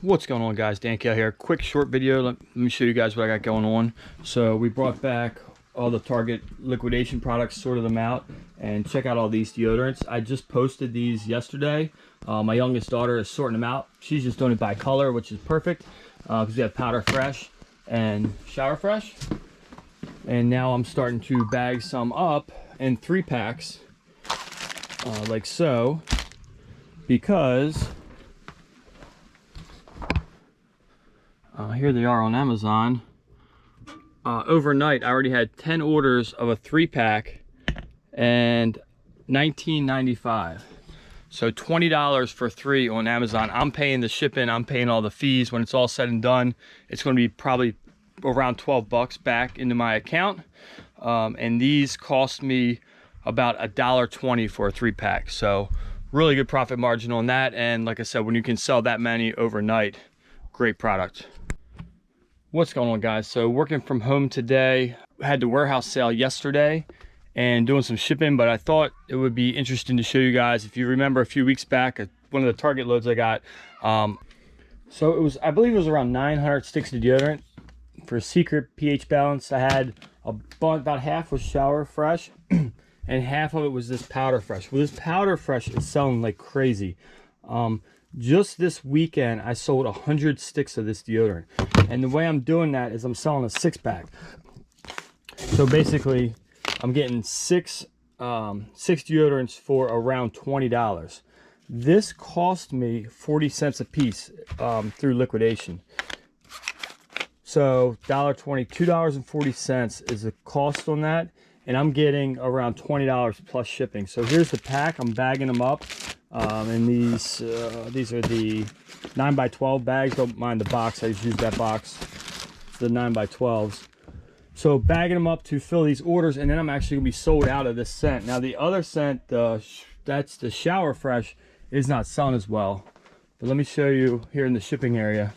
What's going on, guys? Dan Kale here. Quick short video. Let me show you guys what I got going on. So we brought back all the Target liquidation products, sorted them out, and check out all these deodorants. I just posted these yesterday. My youngest daughter is sorting them out. She's just doing it by color, which is perfect because we have Powder Fresh and Shower Fresh. And now I'm starting to bag some up in 3-packs, like so, because here they are on Amazon. Overnight, I already had 10 orders of a 3-pack and $19.95. So $20 for 3 on Amazon. I'm paying the shipping, I'm paying all the fees. When it's all said and done, it's going to be probably around 12 bucks back into my account. And these cost me about $1.20 for a 3-pack. So really good profit margin on that. And like I said, when you can sell that many overnight, great product. What's going on, guys? So working from home today. Had the warehouse sale yesterday and doing some shipping, but I thought it would be interesting to show you guys. If you remember a few weeks back, one of the Target loads I got, so it was, I believe it was around 900 sticks of deodorant for a secret pH balance. I had about half was Shower Fresh and half of it was this Powder Fresh. Well, this Powder Fresh is selling like crazy. Just this weekend, I sold 100 sticks of this deodorant. And the way I'm doing that is I'm selling a 6-pack. So basically, I'm getting six deodorants for around $20. This cost me 40 cents a piece through liquidation. So $1.20, $2.40 is the cost on that. And I'm getting around $20 plus shipping. So here's the pack. I'm bagging them up. And these are the 9x12 bags. Don't mind the box, I just use that box. It's the 9x12s. So bagging them up to fill these orders, and then I'm actually gonna be sold out of this scent. Now the other scent, that's the Shower Fresh, is not selling as well. But let me show you here in the shipping area.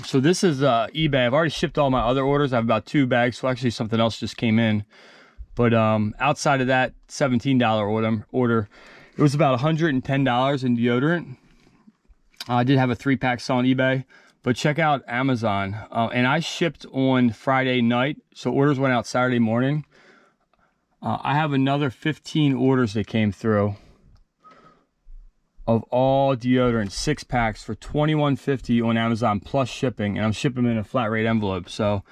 So this is eBay. I've already shipped all my other orders. I have about 2 bags, so actually something else just came in. But outside of that $17 order, it was about $110 in deodorant. I did have a 3-pack sell on eBay, but check out Amazon. And I shipped on Friday night, so orders went out Saturday morning. I have another 15 orders that came through of all deodorant, 6-packs for $21.50 on Amazon plus shipping, and I'm shipping them in a flat rate envelope. So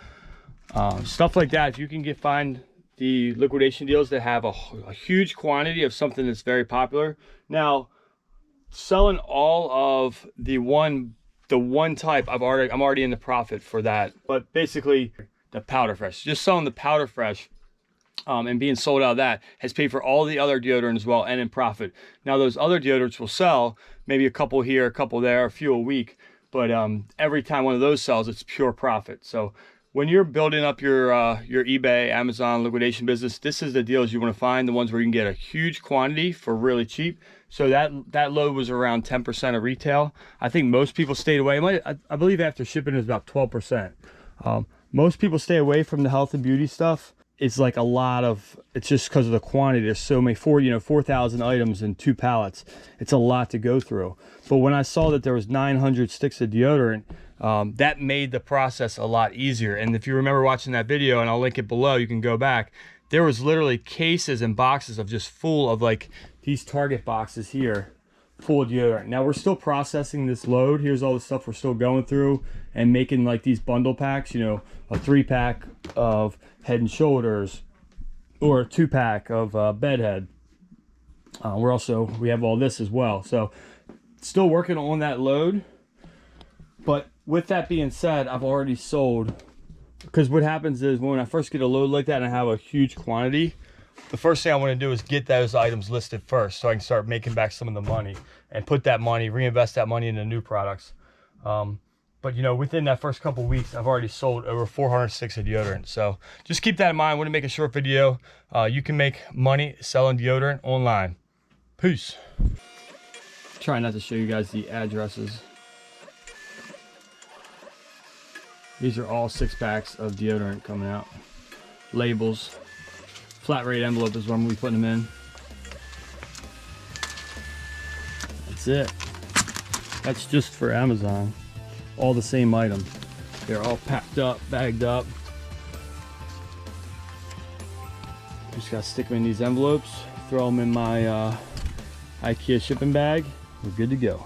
stuff like that, if you can find the liquidation deals that have a huge quantity of something that's very popular. Now, selling all of the one type, I'm already in the profit for that. But basically, the Powder Fresh, just selling the Powder Fresh and being sold out of that has paid for all the other deodorant as well, and in profit. Now, those other deodorants will sell maybe a couple here, a couple there, a few a week, but every time one of those sells, it's pure profit. So when you're building up your eBay, Amazon liquidation business, this is the deals you want to find, the ones where you can get a huge quantity for really cheap. So that load was around 10% of retail. I think most people stayed away. I believe after shipping it was about 12%. Most people stay away from the health and beauty stuff. It's like a lot of, it's just because of the quantity. There's so many, 4,000 items in 2 pallets. It's a lot to go through. But when I saw that there was 900 sticks of deodorant, that made the process a lot easier. And if you remember watching that video, and I'll link it below, you can go back, there was literally cases and boxes of just full of like these Target boxes here full of deodorant. Now we're still processing this load. Here's all the stuff we're still going through and making like these bundle packs, a 3-pack of Head and Shoulders or a 2-pack of Bedhead. We have all this as well. So still working on that load. But with that being said, I've already sold, because what happens is when I first get a load like that and I have a huge quantity, the first thing I want to do is get those items listed first so I can start making back some of the money and put that money, reinvest that money into new products. But within that first couple weeks, I've already sold over 400 sticks of deodorant. So just keep that in mind. I want to make a short video. You can make money selling deodorant online. Peace. Try not to show you guys the addresses. These are all 6-packs of deodorant coming out. Labels. Flat rate envelope is what I'm going to be putting them in. That's it. That's just for Amazon. All the same item. They're all packed up, bagged up. Just gotta stick them in these envelopes, throw them in my IKEA shipping bag. We're good to go.